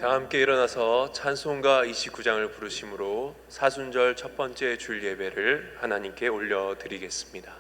다 함께 일어나서 찬송가 29장을 부르심으로 사순절 첫 번째 줄 예배를 하나님께 올려드리겠습니다.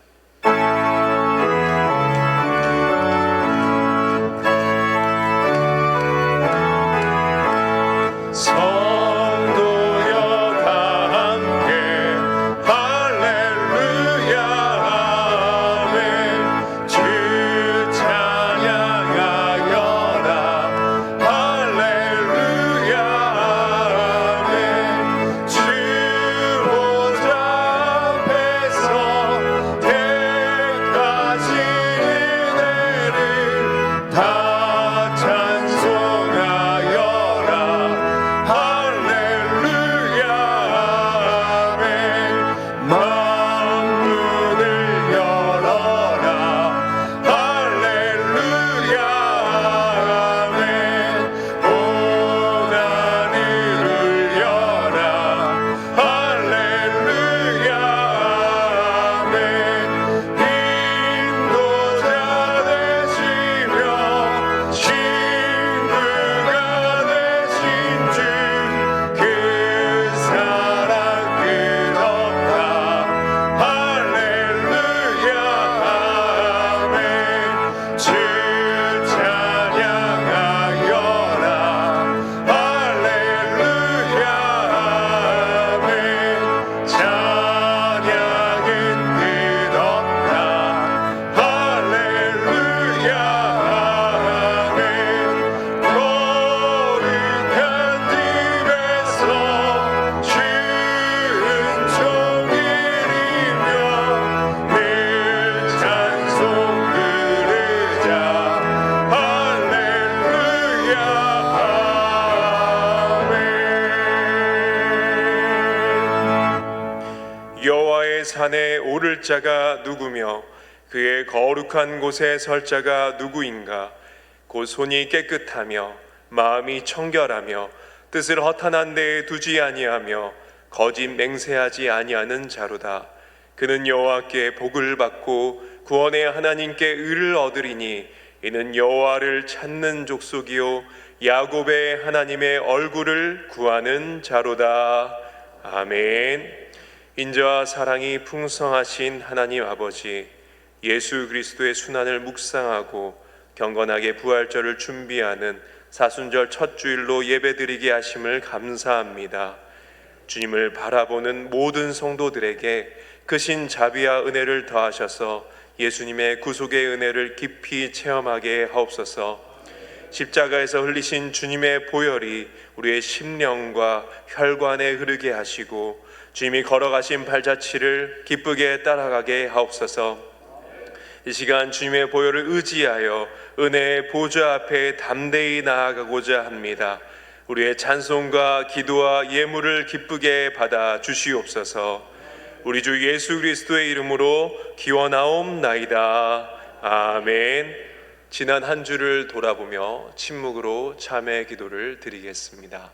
여호와의 산에 오를 자가 누구며 그의 거룩한 곳에 설 자가 누구인가? 곧 손이 깨끗하며 마음이 청결하며 뜻을 허탄한 데에 두지 아니하며 거짓 맹세하지 아니하는 자로다. 그는 여호와께 복을 받고 구원의 하나님께 의를 얻으리니 이는 여호와를 찾는 족속이요 야곱의 하나님의 얼굴을 구하는 자로다. 아멘. 인자와 사랑이 풍성하신 하나님 아버지, 예수 그리스도의 순환을 묵상하고 경건하게 부활절을 준비하는 사순절 첫 주일로 예배드리게 하심을 감사합니다. 주님을 바라보는 모든 성도들에게 크신 자비와 은혜를 더하셔서 예수님의 구속의 은혜를 깊이 체험하게 하옵소서. 십자가에서 흘리신 주님의 보혈이 우리의 심령과 혈관에 흐르게 하시고 주님이 걸어가신 발자취를 기쁘게 따라가게 하옵소서. 이 시간 주님의 보혈을 의지하여 은혜의 보좌 앞에 담대히 나아가고자 합니다. 우리의 찬송과 기도와 예물을 기쁘게 받아 주시옵소서. 우리 주 예수 그리스도의 이름으로 기원하옵나이다. 아멘. 지난 한 주를 돌아보며 침묵으로 참회 기도를 드리겠습니다.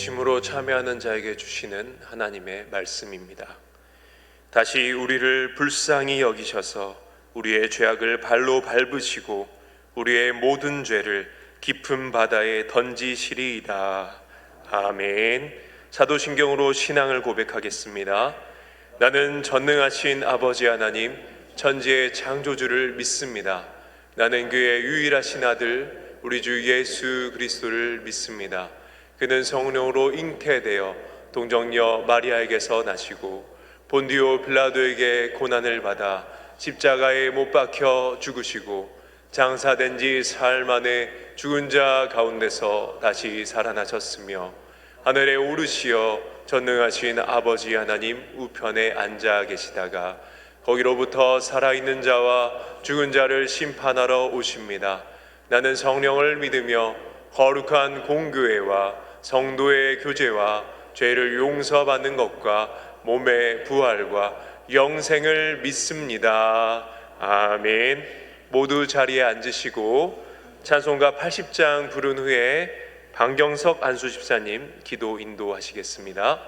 진심으로 참여하는 자에게 주시는 하나님의 말씀입니다. 다시 우리를 불쌍히 여기셔서 우리의 죄악을 발로 밟으시고 우리의 모든 죄를 깊은 바다에 던지시리이다. 아멘. 사도신경으로 신앙을 고백하겠습니다. 나는 전능하신 아버지 하나님 천지의 창조주를 믿습니다. 나는 그의 유일하신 아들 우리 주 예수 그리스도를 믿습니다. 그는 성령으로 잉태되어 동정녀 마리아에게서 나시고 본디오 빌라도에게 고난을 받아 십자가에 못 박혀 죽으시고 장사된 지 사흘 만에 죽은 자 가운데서 다시 살아나셨으며 하늘에 오르시어 전능하신 아버지 하나님 우편에 앉아 계시다가 거기로부터 살아있는 자와 죽은 자를 심판하러 오십니다. 나는 성령을 믿으며 거룩한 공교회와 성도의 교제와 죄를 용서받는 것과 몸의 부활과 영생을 믿습니다. 아멘. 모두 자리에 앉으시고 찬송가 80장 부른 후에 방경석 안수집사님 기도 인도하시겠습니다.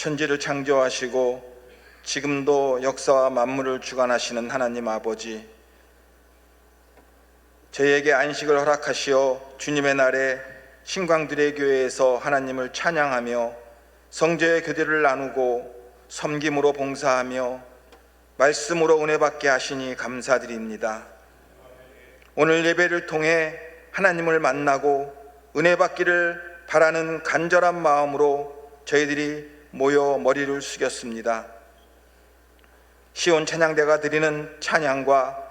천지를 창조하시고 지금도 역사와 만물을 주관하시는 하나님 아버지, 저희에게 안식을 허락하시어 주님의 날에 신광들의 교회에서 하나님을 찬양하며 성제의 교제를 나누고 섬김으로 봉사하며 말씀으로 은혜 받게 하시니 감사드립니다. 오늘 예배를 통해 하나님을 만나고 은혜 받기를 바라는 간절한 마음으로 저희들이 모여 머리를 숙였습니다. 시온 찬양대가 드리는 찬양과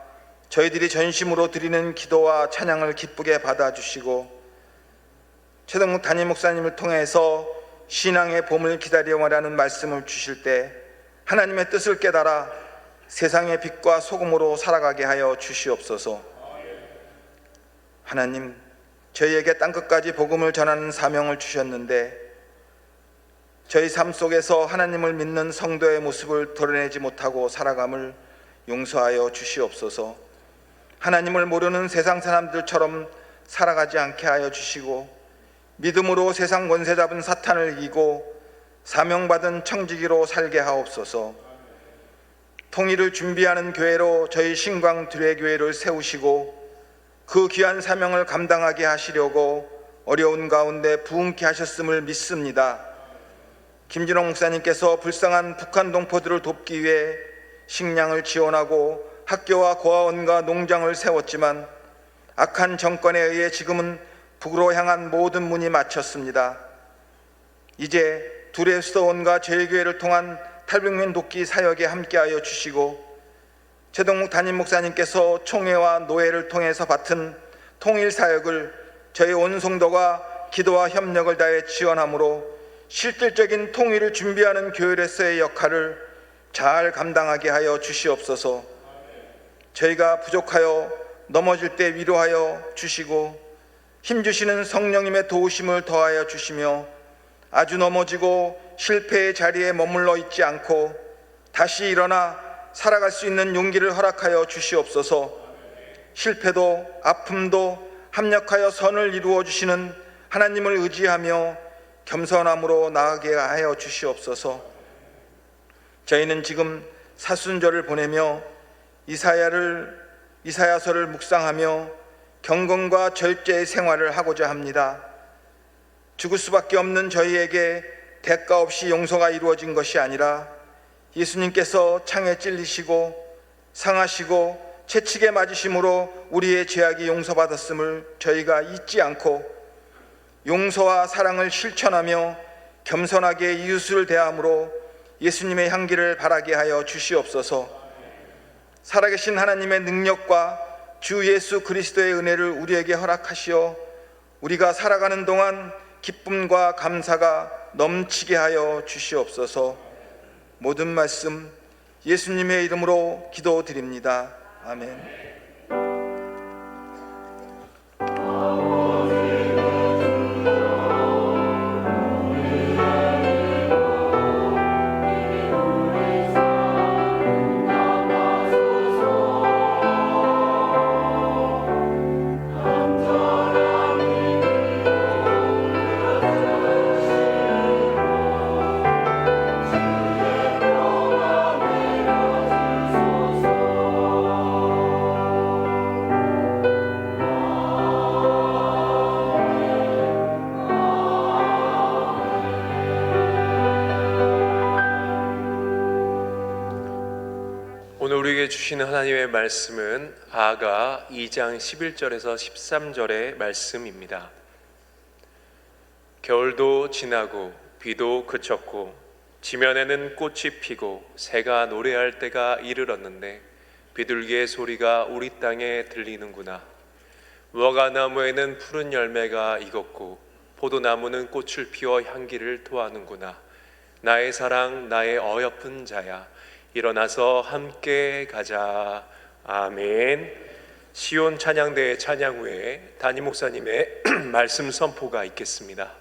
저희들이 전심으로 드리는 기도와 찬양을 기쁘게 받아주시고 최동묵 담임 목사님을 통해서 신앙의 봄을 기다려라는 말씀을 주실 때 하나님의 뜻을 깨달아 세상의 빛과 소금으로 살아가게 하여 주시옵소서. 하나님, 저희에게 땅끝까지 복음을 전하는 사명을 주셨는데 저희 삶 속에서 하나님을 믿는 성도의 모습을 드러내지 못하고 살아감을 용서하여 주시옵소서. 하나님을 모르는 세상 사람들처럼 살아가지 않게 하여 주시고 믿음으로 세상 권세 잡은 사탄을 이기고 사명받은 청지기로 살게 하옵소서. 통일을 준비하는 교회로 저희 신광 두레교회를 세우시고 그 귀한 사명을 감당하게 하시려고 어려운 가운데 부흥케 하셨음을 믿습니다. 김진홍 목사님께서 불쌍한 북한 동포들을 돕기 위해 식량을 지원하고 학교와 고아원과 농장을 세웠지만 악한 정권에 의해 지금은 북으로 향한 모든 문이 막혔습니다. 이제 두레수도원과 저희 교회를 통한 탈북민 돕기 사역에 함께하여 주시고 최동욱 담임 목사님께서 총회와 노회를 통해서 맡은 통일 사역을 저희 온 성도가 기도와 협력을 다해 지원함으로 실질적인 통일을 준비하는 교회로서의 역할을 잘 감당하게 하여 주시옵소서. 저희가 부족하여 넘어질 때 위로하여 주시고 힘주시는 성령님의 도우심을 더하여 주시며 아주 넘어지고 실패의 자리에 머물러 있지 않고 다시 일어나 살아갈 수 있는 용기를 허락하여 주시옵소서. 실패도 아픔도 합력하여 선을 이루어 주시는 하나님을 의지하며 겸손함으로 나아가게 하여 주시옵소서. 저희는 지금 사순절을 보내며 이사야서를 묵상하며 경건과 절제의 생활을 하고자 합니다. 죽을 수밖에 없는 저희에게 대가 없이 용서가 이루어진 것이 아니라 예수님께서 창에 찔리시고 상하시고 채찍에 맞으심으로 우리의 죄악이 용서받았음을 저희가 잊지 않고 용서와 사랑을 실천하며 겸손하게 이웃을 대함으로 예수님의 향기를 바라게 하여 주시옵소서. 살아계신 하나님의 능력과 주 예수 그리스도의 은혜를 우리에게 허락하시어 우리가 살아가는 동안 기쁨과 감사가 넘치게 하여 주시옵소서. 모든 말씀 예수님의 이름으로 기도드립니다. 아멘. 오늘 우리에게 주시는 하나님의 말씀은 아가 2장 11절에서 13절의 말씀입니다. 겨울도 지나고 비도 그쳤고 지면에는 꽃이 피고 새가 노래할 때가 이르렀는데 비둘기의 소리가 우리 땅에 들리는구나. 무화과나무에는 푸른 열매가 익었고 포도나무는 꽃을 피워 향기를 토하는구나. 나의 사랑 나의 어여쁜 자야, 일어나서 함께 가자. 아멘. 시온 찬양대의 찬양 후에 담임 목사님의 말씀 선포가 있겠습니다.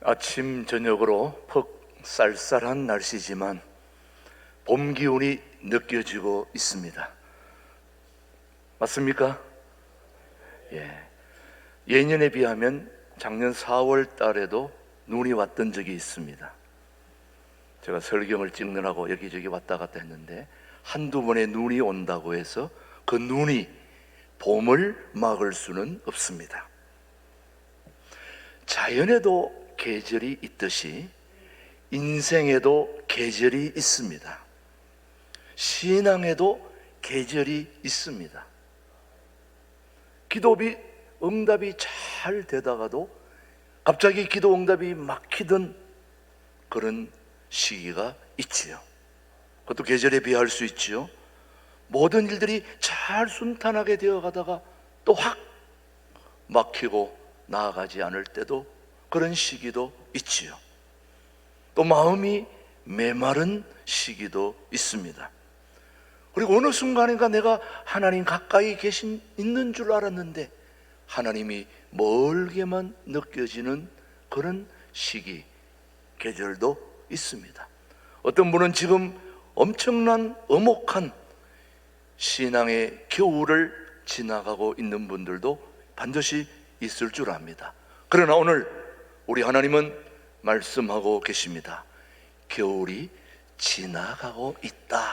아침 저녁으로 퍽 쌀쌀한 날씨지만 봄 기운이 느껴지고 있습니다. 맞습니까? 예년에 비하면 작년 4월 달에도 눈이 왔던 적이 있습니다. 제가 설경을 찍느라고 여기저기 왔다 갔다 했는데 한두 번의 눈이 온다고 해서 그 눈이 봄을 막을 수는 없습니다. 자연에도 계절이 있듯이 인생에도 계절이 있습니다. 신앙에도 계절이 있습니다. 기도비 응답이 잘 되다가도 갑자기 기도 응답이 막히던 그런 시기가 있지요. 그것도 계절에 비할 수 있지요. 모든 일들이 잘 순탄하게 되어가다가 또 확 막히고 나아가지 않을 때도 그런 시기도 있지요. 또 마음이 메마른 시기도 있습니다. 그리고 어느 순간인가 내가 하나님 가까이 있는 줄 알았는데 하나님이 멀게만 느껴지는 그런 시기, 계절도 있습니다. 어떤 분은 지금 엄청난 엄혹한 신앙의 겨울을 지나가고 있는 분들도 반드시 있을 줄 압니다. 그러나 오늘 우리 하나님은 말씀하고 계십니다. 겨울이 지나가고 있다.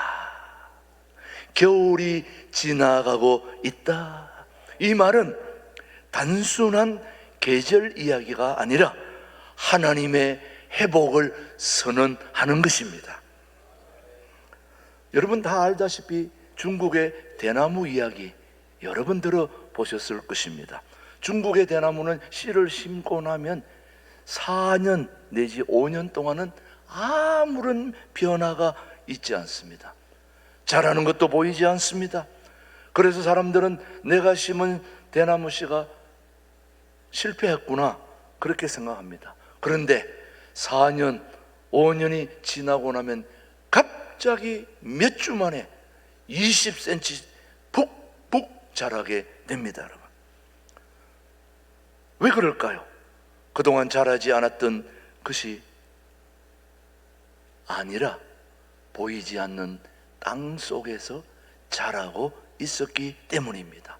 겨울이 지나가고 있다. 이 말은 단순한 계절 이야기가 아니라 하나님의 회복을 선언하는 것입니다. 여러분 다 알다시피 중국의 대나무 이야기 여러 번 들어보셨을 것입니다. 중국의 대나무는 씨를 심고 나면 4년 내지 5년 동안은 아무런 변화가 있지 않습니다. 자라는 것도 보이지 않습니다. 그래서 사람들은 내가 심은 대나무 씨가 실패했구나 그렇게 생각합니다. 그런데 4년, 5년이 지나고 나면 갑자기 몇 주 만에 20cm 푹푹 자라게 됩니다. 여러분, 왜 그럴까요? 그동안 자라지 않았던 것이 아니라 보이지 않는 땅 속에서 자라고 있었기 때문입니다.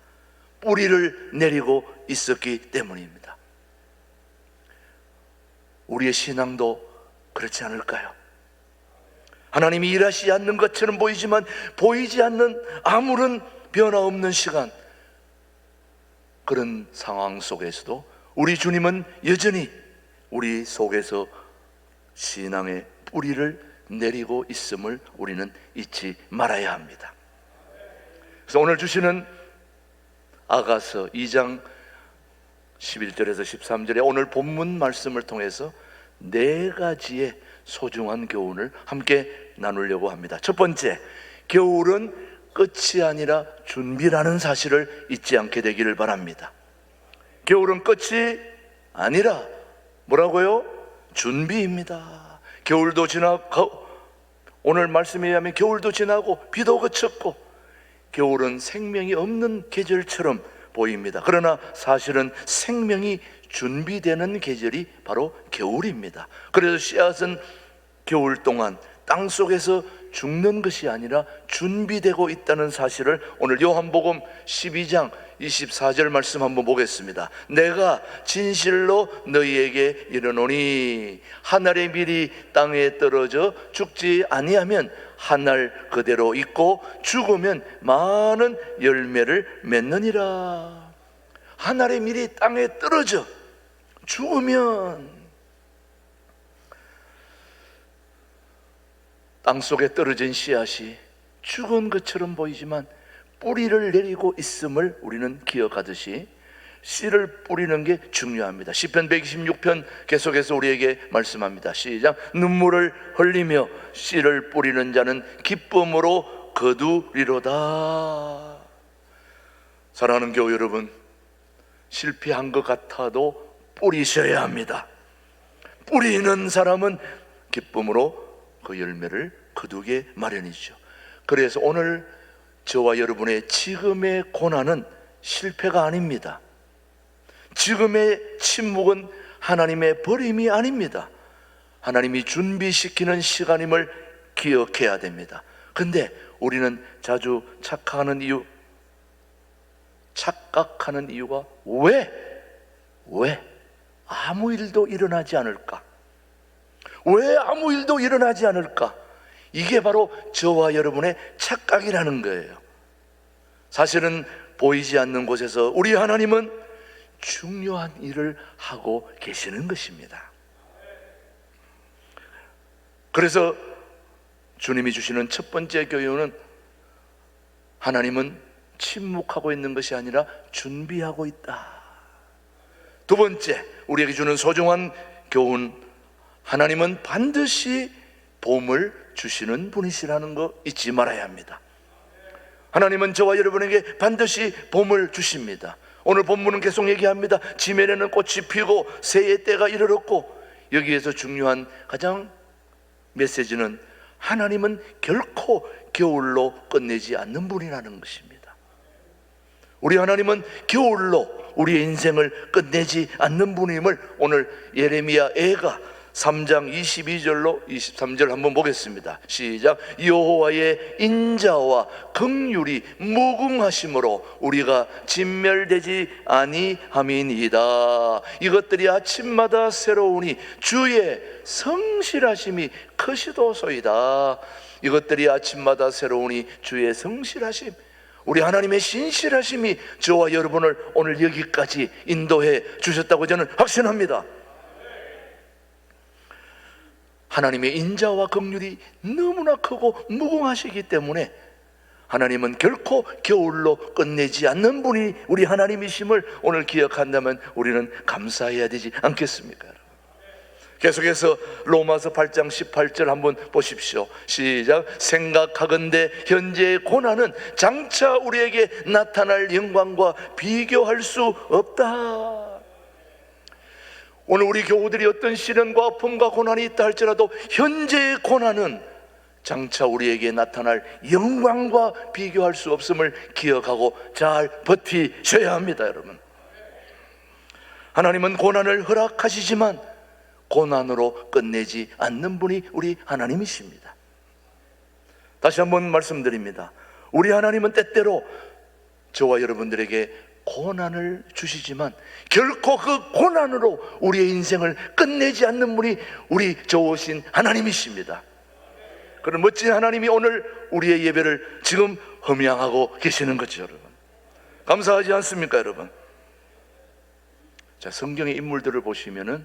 뿌리를 내리고 있었기 때문입니다. 우리의 신앙도 그렇지 않을까요? 하나님이 일하시지 않는 것처럼 보이지만 보이지 않는 아무런 변화 없는 시간, 그런 상황 속에서도 우리 주님은 여전히 우리 속에서 신앙의 뿌리를 내리고 있음을 우리는 잊지 말아야 합니다. 그래서 오늘 주시는 아가서 2장 11절에서 13절에 오늘 본문 말씀을 통해서 4가지의 소중한 교훈을 함께 나누려고 합니다. 첫 번째, 겨울은 끝이 아니라 준비라는 사실을 잊지 않게 되기를 바랍니다. 겨울은 끝이 아니라 뭐라고요? 준비입니다. 겨울도 지나고, 오늘 말씀에 의하면 겨울도 지나고 비도 그쳤고 겨울은 생명이 없는 계절처럼 보입니다. 그러나 사실은 생명이 준비되는 계절이 바로 겨울입니다. 그래서 씨앗은 겨울 동안 땅 속에서 죽는 것이 아니라 준비되고 있다는 사실을 오늘 요한복음 12장 24절 말씀 한번 보겠습니다. 내가 진실로 너희에게 이르노니 한 알의 밀이 땅에 떨어져 죽지 아니하면 한 알 그대로 있고 죽으면 많은 열매를 맺느니라. 한 알의 밀이 땅에 떨어져 죽으면 땅속에 떨어진 씨앗이 죽은 것처럼 보이지만 뿌리를 내리고 있음을 우리는 기억하듯이 씨를 뿌리는 게 중요합니다. 시편 126편 계속해서 우리에게 말씀합니다. 시작. 눈물을 흘리며 씨를 뿌리는 자는 기쁨으로 거두리로다. 사랑하는 교우 여러분, 실패한 것 같아도 뿌리셔야 합니다. 뿌리는 사람은 기쁨으로 그 열매를 거두게 마련이죠. 그래서 오늘 저와 여러분의 지금의 고난은 실패가 아닙니다. 지금의 침묵은 하나님의 버림이 아닙니다. 하나님이 준비시키는 시간임을 기억해야 됩니다. 근데 우리는 자주 착각하는 이유가 왜 아무 일도 일어나지 않을까? 왜 아무 일도 일어나지 않을까? 이게 바로 저와 여러분의 착각이라는 거예요. 사실은 보이지 않는 곳에서 우리 하나님은 중요한 일을 하고 계시는 것입니다. 그래서 주님이 주시는 첫 번째 교훈은 하나님은 침묵하고 있는 것이 아니라 준비하고 있다. 두 번째, 우리에게 주는 소중한 교훈, 하나님은 반드시 봄을 주시는 분이시라는 거 잊지 말아야 합니다. 하나님은 저와 여러분에게 반드시 봄을 주십니다. 오늘 본문은 계속 얘기합니다. 지면에는 꽃이 피고 새의 때가 이르렀고, 여기에서 중요한 가장 메시지는 하나님은 결코 겨울로 끝내지 않는 분이라는 것입니다. 우리 하나님은 겨울로 우리의 인생을 끝내지 않는 분임을 오늘 예레미야 애가 3장 22절로 23절 한번 보겠습니다. 시작. 여호와의 인자와 긍휼이 무궁하심으로 우리가 진멸되지 아니함이니이다. 이것들이 아침마다 새로우니 주의 성실하심이 크시도소이다. 이것들이 아침마다 새로우니 주의 성실하심, 우리 하나님의 신실하심이 저와 여러분을 오늘 여기까지 인도해 주셨다고 저는 확신합니다. 하나님의 인자와 긍휼이 너무나 크고 무궁하시기 때문에 하나님은 결코 겨울로 끝내지 않는 분이 우리 하나님이심을 오늘 기억한다면 우리는 감사해야 되지 않겠습니까? 계속해서 로마서 8장 18절 한번 보십시오. 시작. 생각하건대 현재의 고난은 장차 우리에게 나타날 영광과 비교할 수 없다. 오늘 우리 교우들이 어떤 시련과 아픔과 고난이 있다 할지라도 현재의 고난은 장차 우리에게 나타날 영광과 비교할 수 없음을 기억하고 잘 버티셔야 합니다. 여러분, 하나님은 고난을 허락하시지만 고난으로 끝내지 않는 분이 우리 하나님이십니다. 다시 한번 말씀드립니다. 우리 하나님은 때때로 저와 여러분들에게 고난을 주시지만 결코 그 고난으로 우리의 인생을 끝내지 않는 분이 우리 좋으신 하나님이십니다. 그런 멋진 하나님이 오늘 우리의 예배를 지금 흠양하고 계시는 거죠. 여러분, 감사하지 않습니까? 여러분, 자, 성경의 인물들을 보시면은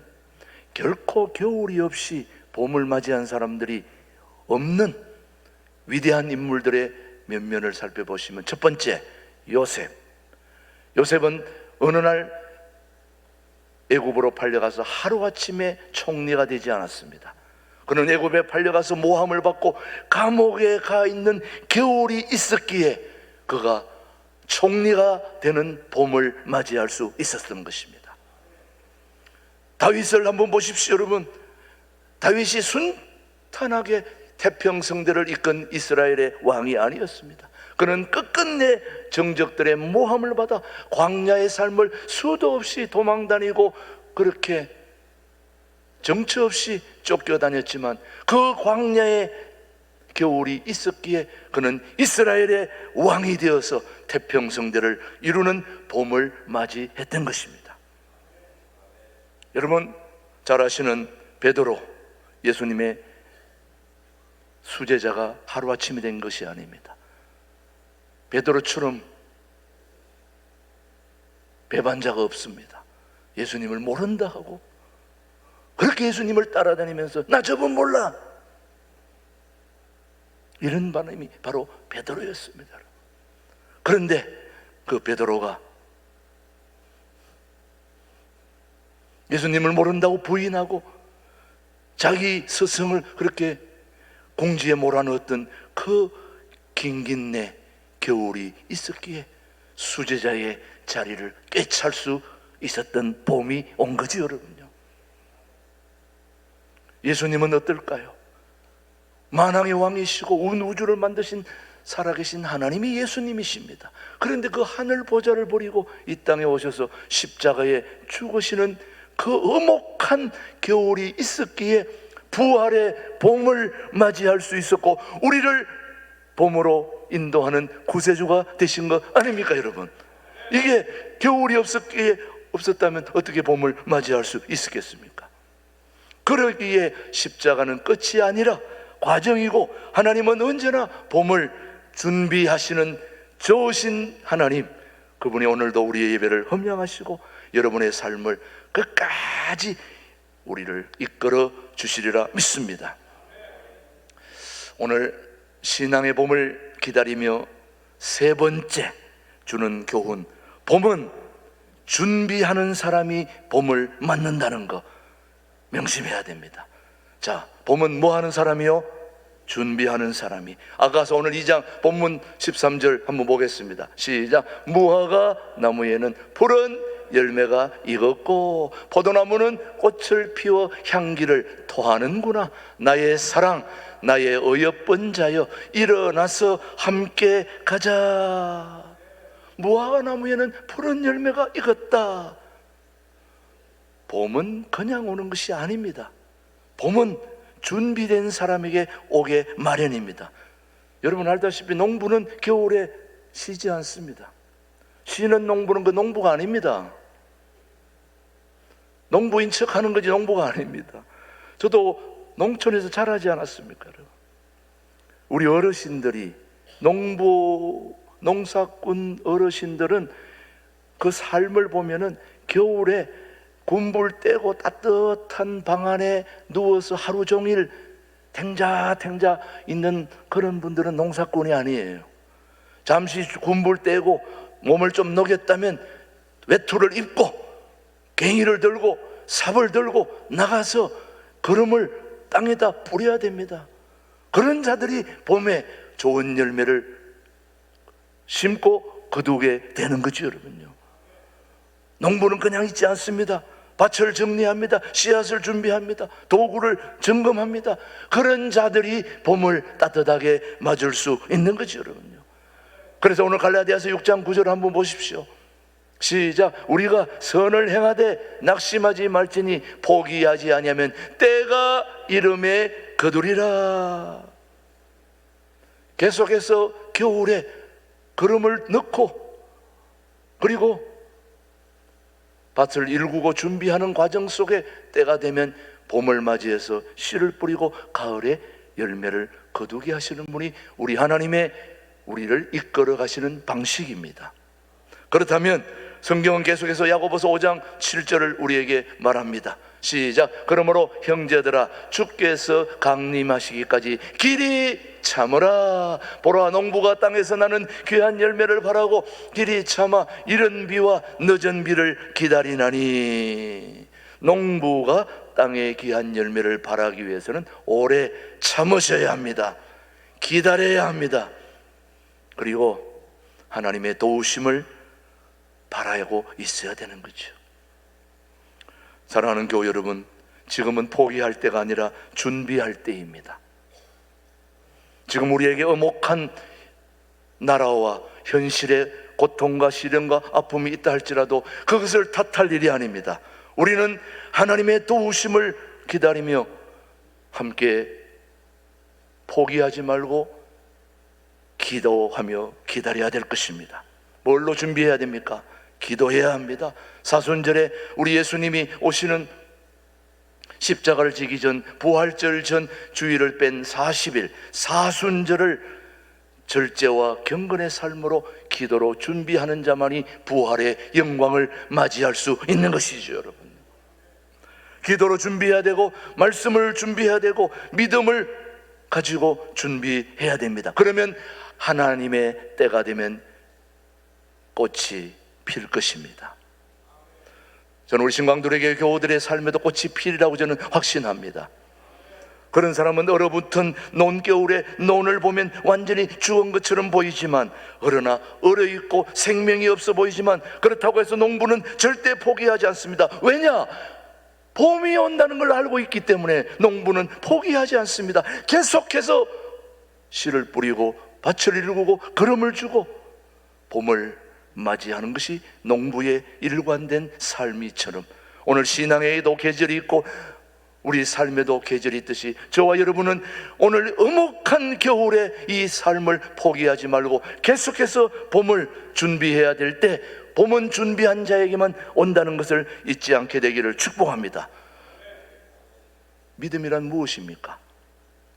결코 겨울이 없이 봄을 맞이한 사람들이 없는 위대한 인물들의 면면을 살펴보시면, 첫 번째, 요셉은 어느 날 애굽으로 팔려가서 하루아침에 총리가 되지 않았습니다. 그는 애굽에 팔려가서 모함을 받고 감옥에 가 있는 겨울이 있었기에 그가 총리가 되는 봄을 맞이할 수 있었던 것입니다. 다윗을 한번 보십시오. 여러분, 다윗이 순탄하게 태평성대를 이끈 이스라엘의 왕이 아니었습니다. 그는 끝끝내 정적들의 모함을 받아 광야의 삶을 수도 없이 도망다니고 그렇게 정처 없이 쫓겨다녔지만 그 광야의 겨울이 있었기에 그는 이스라엘의 왕이 되어서 태평성대를 이루는 봄을 맞이했던 것입니다. 여러분, 잘 아시는 베드로, 예수님의 수제자가 하루아침에 된 것이 아닙니다. 베드로처럼 배반자가 없습니다. 예수님을 모른다 하고 그렇게 예수님을 따라다니면서 나 저분 몰라, 이런 사람이 바로 베드로였습니다. 그런데 그 베드로가 예수님을 모른다고 부인하고 자기 스승을 그렇게 공지에 몰아넣었던 그 긴긴내 겨울이 있었기에 수제자의 자리를 꿰찰 수 있었던 봄이 온 거지. 여러분요, 예수님은 어떨까요? 만왕의 왕이시고 온 우주를 만드신 살아계신 하나님이 예수님이십니다. 그런데 그 하늘 보좌를 버리고 이 땅에 오셔서 십자가에 죽으시는 그 엄혹한 겨울이 있었기에 부활의 봄을 맞이할 수 있었고 우리를 봄으로 인도하는 구세주가 되신 거 아닙니까 여러분? 이게 겨울이 없었다면 어떻게 봄을 맞이할 수 있었겠습니까? 그러기에 십자가는 끝이 아니라 과정이고 하나님은 언제나 봄을 준비하시는 좋으신 하나님, 그분이 오늘도 우리의 예배를 험양하시고 여러분의 삶을 끝까지 우리를 이끌어 주시리라 믿습니다. 오늘 신앙의 봄을 기다리며 세 번째 주는 교훈, 봄은 준비하는 사람이 봄을 맞는다는 거 명심해야 됩니다. 자, 봄은 뭐 하는 사람이요? 준비하는 사람이. 아가서 오늘 2장 본문 13절 한번 보겠습니다. 시작. 무화과 나무에는 푸른 열매가 익었고 포도나무는 꽃을 피워 향기를 토하는구나. 나의 사랑, 나의 어여쁜 자여, 일어나서 함께 가자. 무화과 나무에는 푸른 열매가 익었다. 봄은 그냥 오는 것이 아닙니다. 봄은 준비된 사람에게 오게 마련입니다. 여러분 알다시피 농부는 겨울에 쉬지 않습니다. 쉬는 농부는 그 농부가 아닙니다. 농부인 척 하는 거지 농부가 아닙니다. 저도 농촌에서 자라지 않았습니까? 여러분? 우리 어르신들이 농사꾼 어르신들은 그 삶을 보면은 겨울에 군불 떼고 따뜻한 방 안에 누워서 하루 종일 탱자탱자 있는 그런 분들은 농사꾼이 아니에요. 잠시 군불 떼고 몸을 좀 녹였다면 외투를 입고 괭이를 들고 삽을 들고 나가서 거름을 땅에다 뿌려야 됩니다. 그런 자들이 봄에 좋은 열매를 심고 거두게 되는 거죠, 여러분요. 농부는 그냥 있지 않습니다. 밭을 정리합니다. 씨앗을 준비합니다. 도구를 점검합니다. 그런 자들이 봄을 따뜻하게 맞을 수 있는 거죠, 여러분요. 그래서 오늘 갈라디아서 6장 9절 한번 보십시오. 시작. 우리가 선을 행하되 낙심하지 말지니 포기하지 아니하면 때가 이름에 거두리라. 계속해서 겨울에 거름을 넣고 그리고 밭을 일구고 준비하는 과정 속에 때가 되면 봄을 맞이해서 씨를 뿌리고 가을에 열매를 거두게 하시는 분이 우리 하나님의 우리를 이끌어 가시는 방식입니다. 그렇다면 성경은 계속해서 야고보서 5장 7절을 우리에게 말합니다. 시작. 그러므로 형제들아 주께서 강림하시기까지 길이 참으라. 보라, 농부가 땅에서 나는 귀한 열매를 바라고 길이 참아 이른 비와 늦은 비를 기다리나니. 농부가 땅의 귀한 열매를 바라기 위해서는 오래 참으셔야 합니다. 기다려야 합니다. 그리고 하나님의 도우심을 바라고 있어야 되는 거죠. 사랑하는 교우 여러분, 지금은 포기할 때가 아니라 준비할 때입니다. 지금 우리에게 엄혹한 나라와 현실의 고통과 시련과 아픔이 있다 할지라도 그것을 탓할 일이 아닙니다. 우리는 하나님의 도우심을 기다리며 함께 포기하지 말고 기도하며 기다려야 될 것입니다. 뭘로 준비해야 됩니까? 기도해야 합니다. 사순절에 우리 예수님이 오시는 십자가를 지기 전, 부활절 전 주일을 뺀 40일 사순절을 절제와 경건의 삶으로 기도로 준비하는 자만이 부활의 영광을 맞이할 수 있는 것이죠, 여러분. 기도로 준비해야 되고 말씀을 준비해야 되고 믿음을 가지고 준비해야 됩니다. 그러면 하나님의 때가 되면 꽃이 필 것입니다. 저는 우리 신광들에게 교우들의 삶에도 꽃이 피리라고 저는 확신합니다. 그런 사람은 얼어붙은 논겨울에 논을 보면 완전히 죽은 것처럼 보이지만, 그러나 얼어있고 생명이 없어 보이지만, 그렇다고 해서 농부는 절대 포기하지 않습니다. 왜냐? 봄이 온다는 걸 알고 있기 때문에 농부는 포기하지 않습니다. 계속해서 씨를 뿌리고 밭을 일구고 거름을 주고 봄을 맞이하는 것이 농부의 일관된 삶이처럼 오늘 신앙에도 계절이 있고 우리 삶에도 계절이 있듯이 저와 여러분은 오늘 엄혹한 겨울에 이 삶을 포기하지 말고 계속해서 봄을 준비해야 될 때 봄은 준비한 자에게만 온다는 것을 잊지 않게 되기를 축복합니다. 믿음이란 무엇입니까?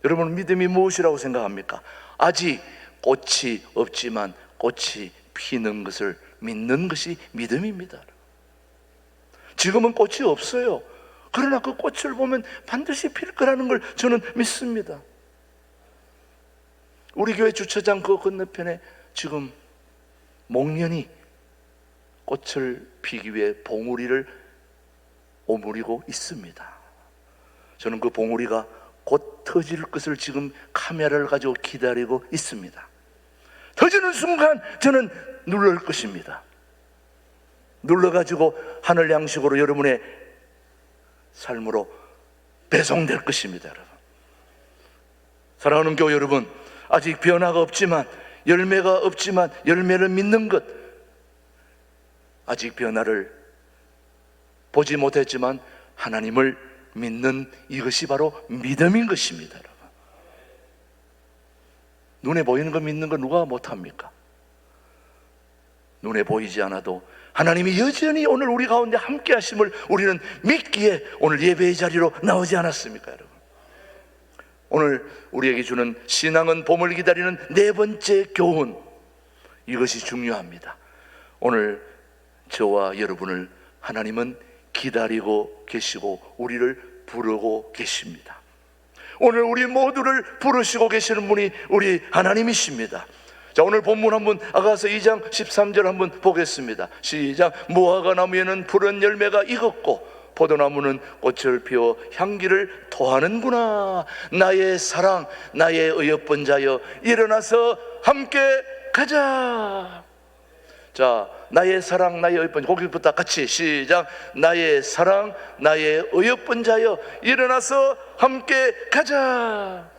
여러분, 믿음이 무엇이라고 생각합니까? 아직 꽃이 없지만 꽃이 피는 것을 믿는 것이 믿음입니다. 지금은 꽃이 없어요. 그러나 그 꽃을 보면 반드시 필 거라는 걸 저는 믿습니다. 우리 교회 주차장 그 건너편에 지금 목련이 꽃을 피기 위해 봉우리를 오므리고 있습니다. 저는 그 봉우리가 곧 터질 것을 지금 카메라를 가지고 기다리고 있습니다. 터지는 순간 저는 누를 것입니다. 눌러가지고 하늘 양식으로 여러분의 삶으로 배송될 것입니다. 여러분, 사랑하는 교회 여러분, 아직 변화가 없지만, 열매가 없지만 열매를 믿는 것, 아직 변화를 보지 못했지만 하나님을 믿는 이것이 바로 믿음인 것입니다. 여러분, 눈에 보이는 거 믿는 거 누가 못합니까? 눈에 보이지 않아도 하나님이 여전히 오늘 우리 가운데 함께 하심을 우리는 믿기에 오늘 예배의 자리로 나오지 않았습니까? 여러분, 오늘 우리에게 주는 신앙은 봄을 기다리는 네 번째 교훈, 이것이 중요합니다. 오늘 저와 여러분을 하나님은 기다리고 계시고 우리를 부르고 계십니다. 오늘 우리 모두를 부르시고 계시는 분이 우리 하나님이십니다. 자, 오늘 본문 한번 아가서 2장 13절 한번 보겠습니다. 시작. 무화과 나무에는 푸른 열매가 익었고 포도나무는 꽃을 피워 향기를 토하는구나. 나의 사랑, 나의 어여쁜 자여, 일어나서 함께 가자. 자, 나의 사랑, 나의 어여쁜 자, 거기부터 같이 시작. 나의 사랑, 나의 어여쁜 자여, 일어나서 함께 가자.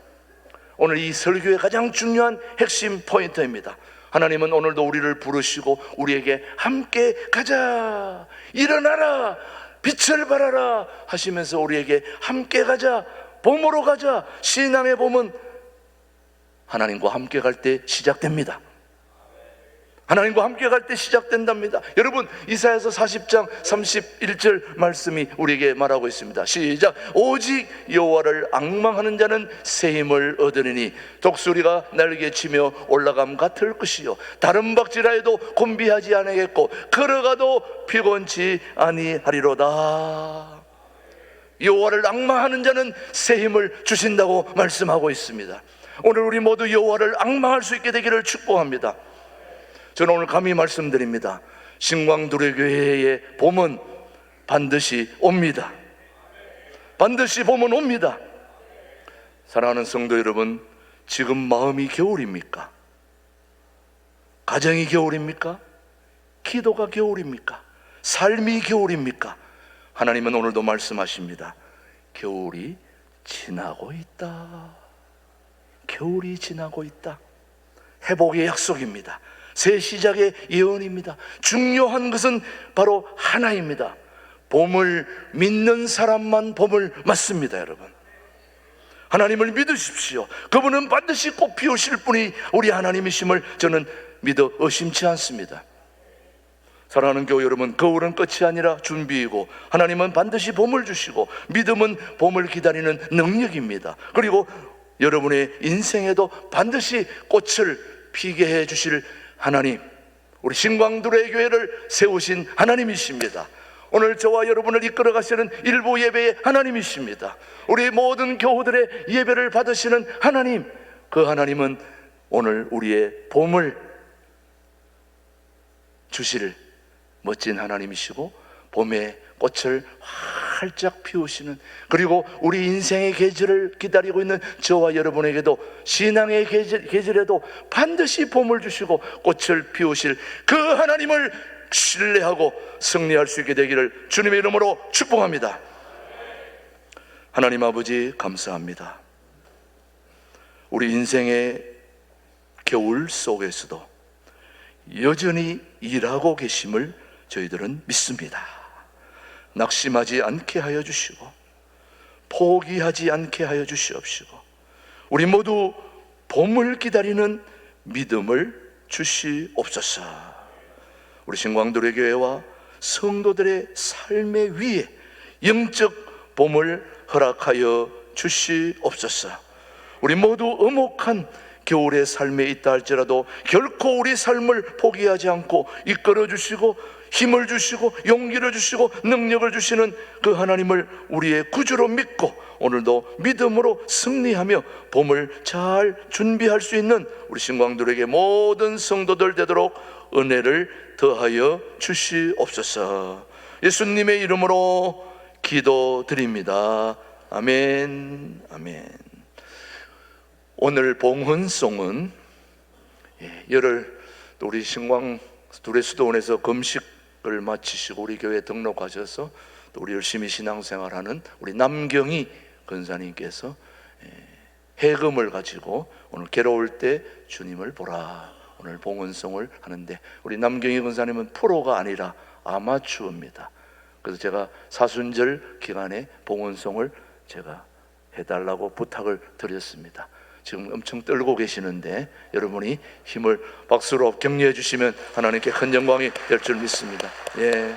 오늘 이 설교의 가장 중요한 핵심 포인트입니다. 하나님은 오늘도 우리를 부르시고 우리에게 함께 가자, 일어나라, 빛을 발하라 하시면서 우리에게 함께 가자, 봄으로 가자. 신앙의 봄은 하나님과 함께 갈 때 시작됩니다. 하나님과 함께 갈 때 시작된답니다. 여러분, 이사야서 40장 31절 말씀이 우리에게 말하고 있습니다. 시작. 오직 여호와를 앙망하는 자는 새 힘을 얻으리니 독수리가 날개치며 올라감 같을 것이요 다른 박질하여도 곤비하지 아니하겠고 걸어가도 피곤치 아니하리로다. 여호와를 앙망하는 자는 새 힘을 주신다고 말씀하고 있습니다. 오늘 우리 모두 여호와를 앙망할 수 있게 되기를 축복합니다. 저는 오늘 감히 말씀드립니다. 신광두레교회의 봄은 반드시 옵니다. 반드시 봄은 옵니다. 사랑하는 성도 여러분, 지금 마음이 겨울입니까? 가정이 겨울입니까? 기도가 겨울입니까? 삶이 겨울입니까? 하나님은 오늘도 말씀하십니다. 겨울이 지나고 있다. 겨울이 지나고 있다. 회복의 약속입니다. 새 시작의 예언입니다. 중요한 것은 바로 하나입니다. 봄을 믿는 사람만 봄을 맞습니다. 여러분, 하나님을 믿으십시오. 그분은 반드시 꽃 피우실 분이 우리 하나님이심을 저는 믿어 의심치 않습니다. 사랑하는 교회 여러분, 겨울은 끝이 아니라 준비이고 하나님은 반드시 봄을 주시고 믿음은 봄을 기다리는 능력입니다. 그리고 여러분의 인생에도 반드시 꽃을 피게 해 주실 하나님, 우리 신광두레 교회를 세우신 하나님이십니다. 오늘 저와 여러분을 이끌어 가시는 일부 예배의 하나님이십니다. 우리 모든 교우들의 예배를 받으시는 하나님, 그 하나님은 오늘 우리의 봄을 주실 멋진 하나님이시고 봄의 꽃을 활짝 피우시는, 그리고 우리 인생의 계절을 기다리고 있는 저와 여러분에게도 신앙의 계절에도 반드시 봄을 주시고 꽃을 피우실 그 하나님을 신뢰하고 승리할 수 있게 되기를 주님의 이름으로 축복합니다. 하나님 아버지, 감사합니다. 우리 인생의 겨울 속에서도 여전히 일하고 계심을 저희들은 믿습니다. 낙심하지 않게 하여 주시고 포기하지 않게 하여 주시옵시고 우리 모두 봄을 기다리는 믿음을 주시옵소서. 우리 신광도래 교회와 성도들의 삶의 위에 영적 봄을 허락하여 주시옵소서. 우리 모두 엄혹한 겨울의 삶에 있다 할지라도 결코 우리 삶을 포기하지 않고 이끌어 주시고 힘을 주시고 용기를 주시고 능력을 주시는 그 하나님을 우리의 구주로 믿고 오늘도 믿음으로 승리하며 봄을 잘 준비할 수 있는 우리 신광들에게 모든 성도들 되도록 은혜를 더하여 주시옵소서. 예수님의 이름으로 기도드립니다. 아멘. 아멘. 오늘 봉헌송은 열흘 우리 신광 두레수도원에서 금식을 마치시고 우리 교회에 등록하셔서 또 우리 열심히 신앙생활하는 우리 남경희 권사님께서 해금을 가지고 오늘 괴로울 때 주님을 보라 오늘 봉헌송을 하는데 우리 남경희 권사님은 프로가 아니라 아마추어입니다. 그래서 제가 사순절 기간에 봉헌송을 제가 해달라고 부탁을 드렸습니다. 지금 엄청 떨고 계시는데 여러분이 힘을 박수로 격려해 주시면 하나님께 큰 영광이 될 줄 믿습니다. 예.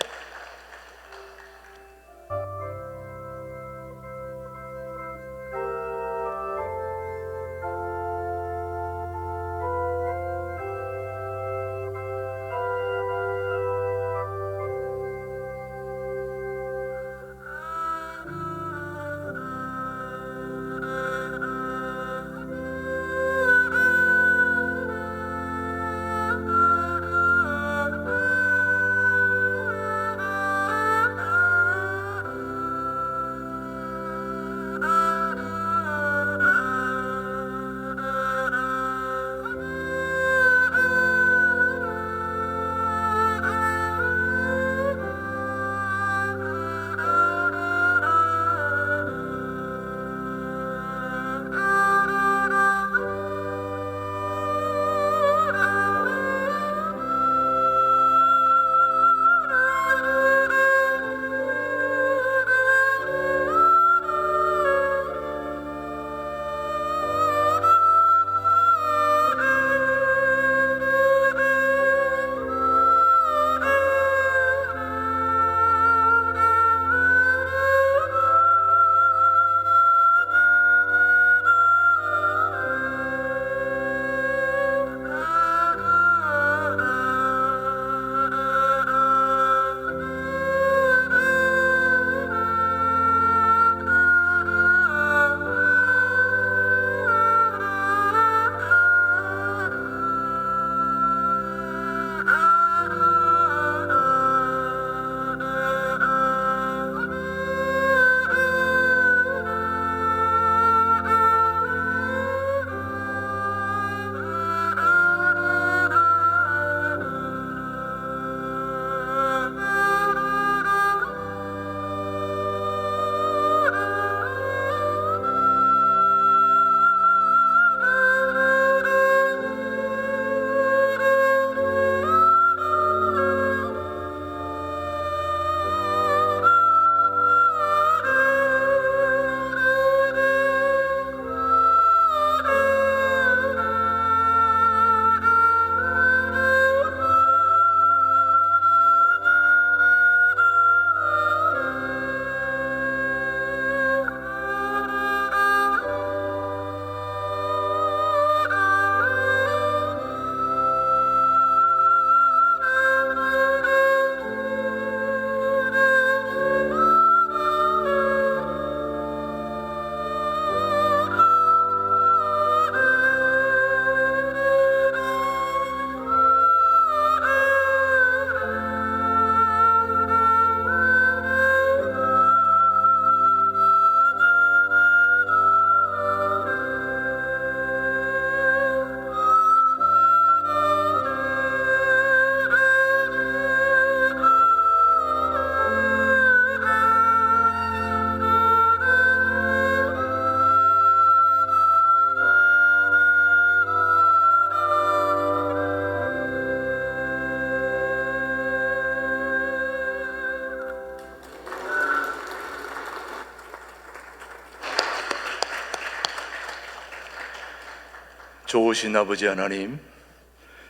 좋으신 아버지 하나님,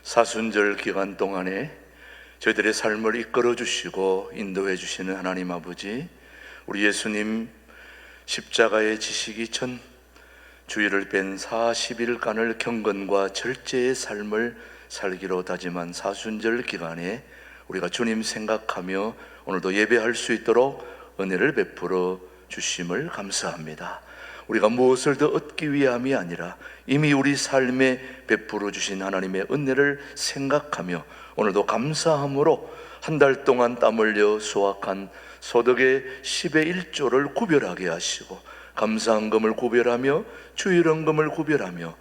사순절 기간 동안에 저희들의 삶을 이끌어 주시고 인도해 주시는 하나님 아버지, 우리 예수님 십자가에 지시기 전 주일을 뺀 40일간을 경건과 절제의 삶을 살기로 다짐한 사순절 기간에 우리가 주님 생각하며 오늘도 예배할 수 있도록 은혜를 베풀어 주심을 감사합니다. 우리가 무엇을 더 얻기 위함이 아니라 이미 우리 삶에 베풀어 주신 하나님의 은혜를 생각하며 오늘도 감사함으로 한 달 동안 땀 흘려 수확한 소득의 10의 1조를 구별하게 하시고, 감사헌금을 구별하며 주일헌금을 구별하며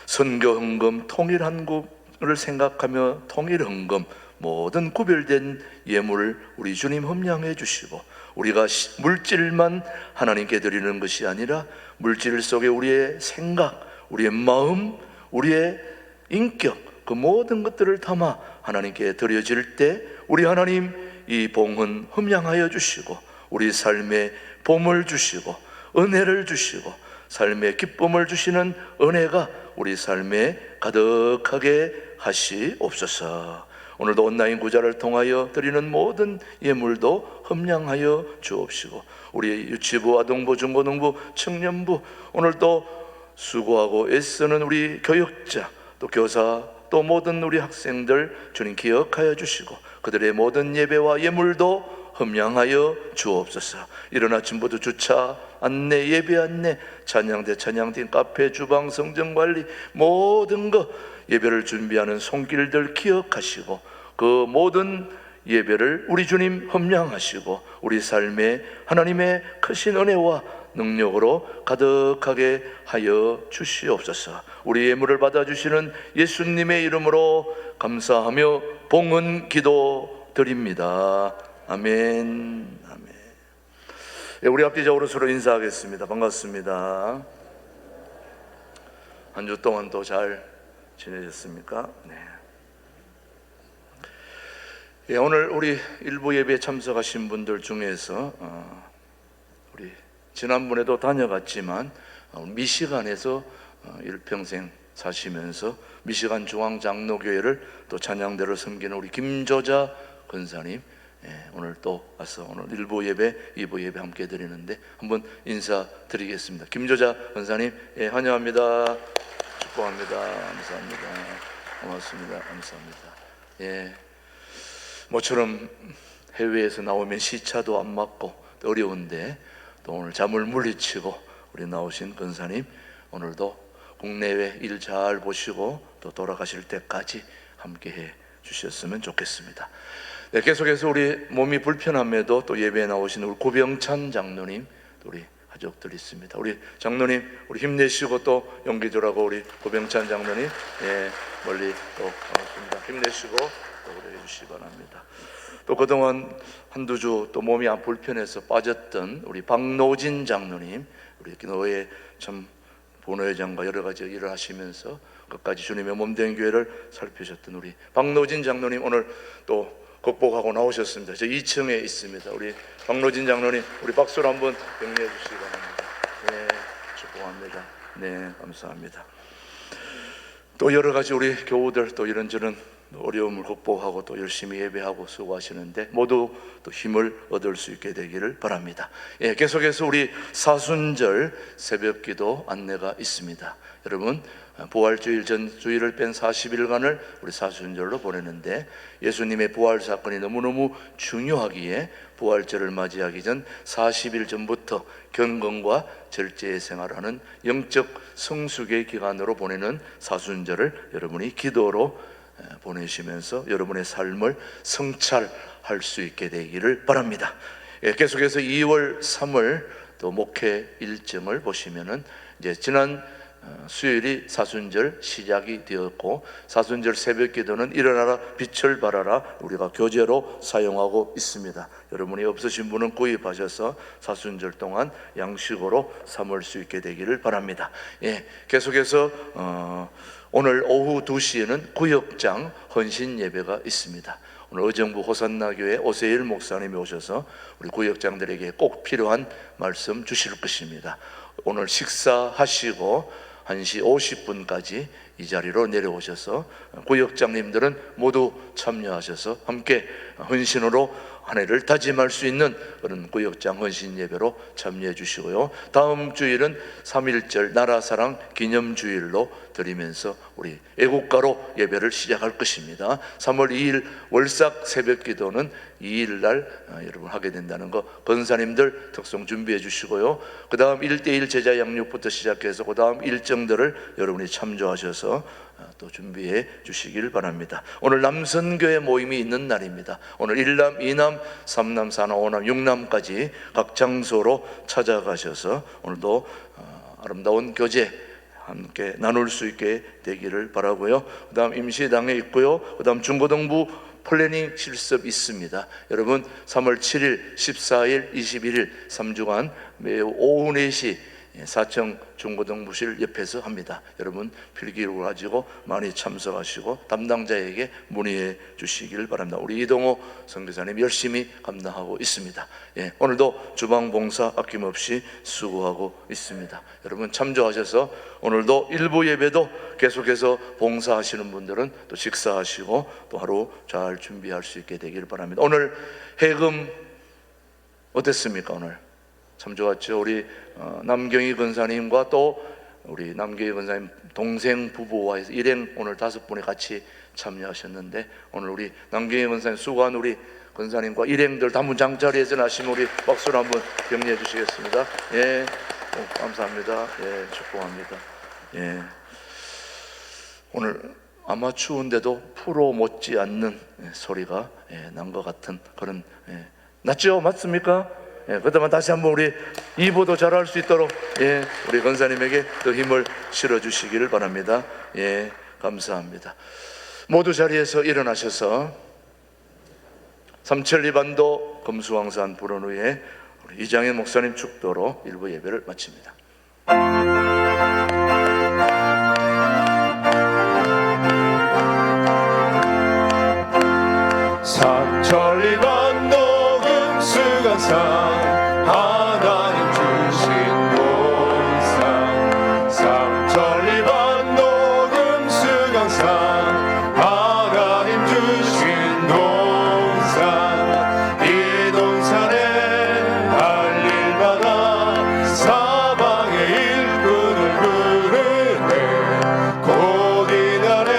선교헌금, 통일헌금을 생각하며 통일헌금, 모든 구별된 예물을 우리 주님 흠량해 주시고, 우리가 물질만 하나님께 드리는 것이 아니라 물질 속에 우리의 생각, 우리의 마음, 우리의 인격, 그 모든 것들을 담아 하나님께 드려질 때 우리 하나님 이 봉헌 흠량하여 주시고 우리 삶에 봄을 주시고 은혜를 주시고 삶의 기쁨을 주시는 은혜가 우리 삶에 가득하게 하시옵소서. 오늘도 온라인 구자를 통하여 드리는 모든 예물도 흠량하여 주옵시고, 우리 유치부, 아동부, 중고등부, 청년부, 오늘도 수고하고 애쓰는 우리 교육자, 또 교사, 또 모든 우리 학생들 주님 기억하여 주시고 그들의 모든 예배와 예물도 흠량하여 주옵소서. 이른 아침부터 주차 안내, 예배 안내, 찬양대, 찬양팀, 카페, 주방, 성전관리, 모든 것 예배를 준비하는 손길들 기억하시고 그 모든 예배를 우리 주님 흠량하시고 우리 삶에 하나님의 크신 은혜와 능력으로 가득하게 하여 주시옵소서. 우리 예물을 받아주시는 예수님의 이름으로 감사하며 봉헌 기도 드립니다. 아멘. 아멘. 우리 앞뒤적으로 서로 인사하겠습니다. 반갑습니다. 한 주 동안 또 잘 지내셨습니까? 네. 오늘 우리 일부 예배에 참석하신 분들 중에서 우리 지난번에도 다녀갔지만 미시간에서 일평생 사시면서 미시간 중앙장로교회를 또 찬양대로 섬기는 우리 김조자 권사님, 오늘 또 와서 오늘 1부 예배, 2부 예배 함께 드리는데 한번 인사드리겠습니다. 김조자 권사님, 환영합니다. 축복합니다. 감사합니다. 고맙습니다. 감사합니다. 모처럼 해외에서 나오면 시차도 안 맞고 어려운데 또 오늘 잠을 물리치고 우리 나오신 권사님, 오늘도 국내외 일 잘 보시고 또 돌아가실 때까지 함께해 주셨으면 좋겠습니다. 네, 계속해서 우리 몸이 불편함에도 또 예배에 나오신 우리 고병찬 장로님, 또 우리 가족들 있습니다. 우리 장로님, 우리 힘내시고 또 연기조라고 우리 고병찬 장로님, 멀리 또 반갑습니다. 힘내시고 또 그래 주시기 바랍니다. 또 그동안 한두 주 또 몸이 안 불편해서 빠졌던 우리 박노진 장로님, 우리 교회 참 본회장과 여러 가지 일을 하시면서 끝까지 주님의 몸된 교회를 살피셨던 우리 박노진 장로님, 오늘 또 극복하고 나오셨습니다. 저 2층에 있습니다. 우리 박노진 장로님, 우리 박수로 한번 격려해 주시기 바랍니다. 네, 축복합니다. 네, 감사합니다. 또 여러 가지 우리 교우들 또 이런저런 어려움을 극복하고 또 열심히 예배하고 수고하시는데 모두 또 힘을 얻을 수 있게 되기를 바랍니다. 계속해서 우리 사순절 새벽기도 안내가 있습니다. 여러분, 부활주일 전 주일을 뺀 40일간을 우리 사순절로 보내는데 예수님의 부활 사건이 너무너무 중요하기에 부활절을 맞이하기 전 40일 전부터 경건과 절제의 생활하는 영적 성숙의 기간으로 보내는 사순절을 여러분이 기도로 보내시면서 여러분의 삶을 성찰할 수 있게 되기를 바랍니다. 계속해서 2월, 3월 또 목회 일정을 보시면은 이제 지난 수요일이 사순절 시작이 되었고 사순절 새벽기도는 일어나라 빛을 발하라 우리가 교재로 사용하고 있습니다. 여러분이 없으신 분은 구입하셔서 사순절 동안 양식으로 삼을 수 있게 되기를 바랍니다. 계속해서 오늘 오후 2시에는 구역장 헌신 예배가 있습니다. 오늘 의정부 호산나교회 오세일 목사님이 오셔서 우리 구역장들에게 꼭 필요한 말씀 주실 것입니다. 오늘 식사하시고 1시 50분까지 이 자리로 내려오셔서 구역장님들은 모두 참여하셔서 함께 헌신으로 한 해를 다짐할 수 있는 그런 구역장 헌신 예배로 참여해 주시고요. 다음 주일은 3.1절 나라사랑 기념주일로 드리면서 우리 애국가로 예배를 시작할 것입니다. 3월 2일 월삭 새벽기도는 2일 날 여러분 하게 된다는 거 권사님들 특송 준비해 주시고요. 그 다음 1대1 제자 양육부터 시작해서 그 다음 일정들을 여러분이 참조하셔서 또 준비해 주시길 바랍니다. 오늘 남선교회 모임이 있는 날입니다. 오늘 1남, 2남, 3남, 4남, 5남, 6남까지 각 장소로 찾아가셔서 오늘도 아름다운 교제 함께 나눌 수 있게 되기를 바라고요. 그 다음 임시당에 있고요. 그 다음 중고등부 플래닝 실습 있습니다. 여러분 3월 7일, 14일, 21일 3주간 매우 오후 4시 사청 중고등부실 옆에서 합니다. 여러분 필기를 가지고 많이 참석하시고 담당자에게 문의해 주시길 바랍니다. 우리 이동호 선교사님 열심히 감당하고 있습니다. 오늘도 주방봉사 아낌없이 수고하고 있습니다. 여러분 참조하셔서 오늘도 일부 예배도 계속해서 봉사하시는 분들은 또 식사하시고 또 하루 잘 준비할 수 있게 되길 바랍니다. 오늘 해금 어땠습니까? 오늘 참 좋았죠. 우리 남경희 권사님과 또 우리 남경희 권사님 동생 부부와 해서 일행 오늘 5분이 같이 참여하셨는데 오늘 우리 남경희 권사님 수고한 우리 권사님과 일행들 단문 장자리에서 나시면 우리 박수로 한번 격려해 주시겠습니다. 감사합니다. 축복합니다. 오늘 아마 추운데도 프로 못지 않는 소리가 난 것 같은 그런 맞죠? 맞습니까? 그다음에 다시 한번 우리 2부도 잘할 수 있도록 우리 권사님에게 또 힘을 실어 주시기를 바랍니다. 감사합니다. 모두 자리에서 일어나셔서 삼천리반도 금수왕산 불원 후에 우리 이장현 목사님 축도로 일부 예배를 마칩니다. 삼천리반도 금수강산 하나님 주신 동산 삼천리반도 금수강산 하나님 주신 동산 이 동산에 할 일마다 사방의 일꾼을 부르네 곧 이날에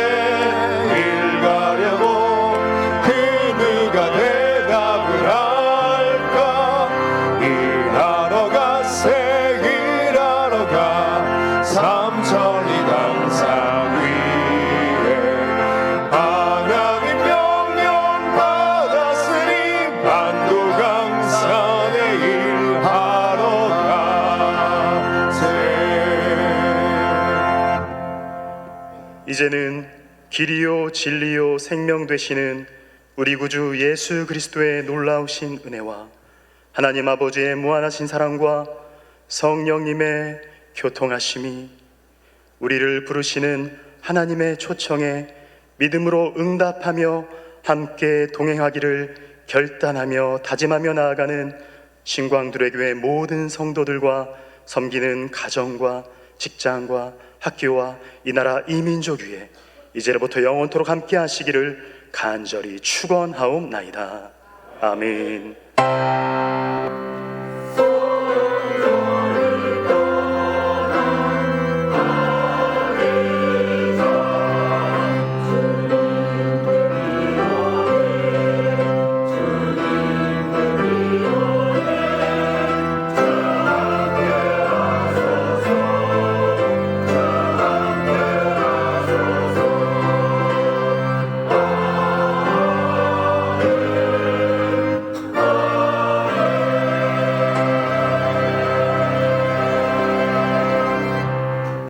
일 가려고 그 누가 대답을 할까 일하러 가세 일하러 가 삼천리 강산 위에 하나님 명령 받았으니 반도 강산에 일하러 가세 이제는 길이요 진리요 생명 되시는 우리 구주 예수 그리스도의 놀라우신 은혜와 하나님 아버지의 무한하신 사랑과 성령님의 교통하심이 우리를 부르시는 하나님의 초청에 믿음으로 응답하며 함께 동행하기를 결단하며 다짐하며 나아가는 신광두레교회 모든 성도들과 섬기는 가정과 직장과 학교와 이 나라 이민족 위에 이제로부터 영원토록 함께 하시기를 간절히 축원하옵나이다. 아멘.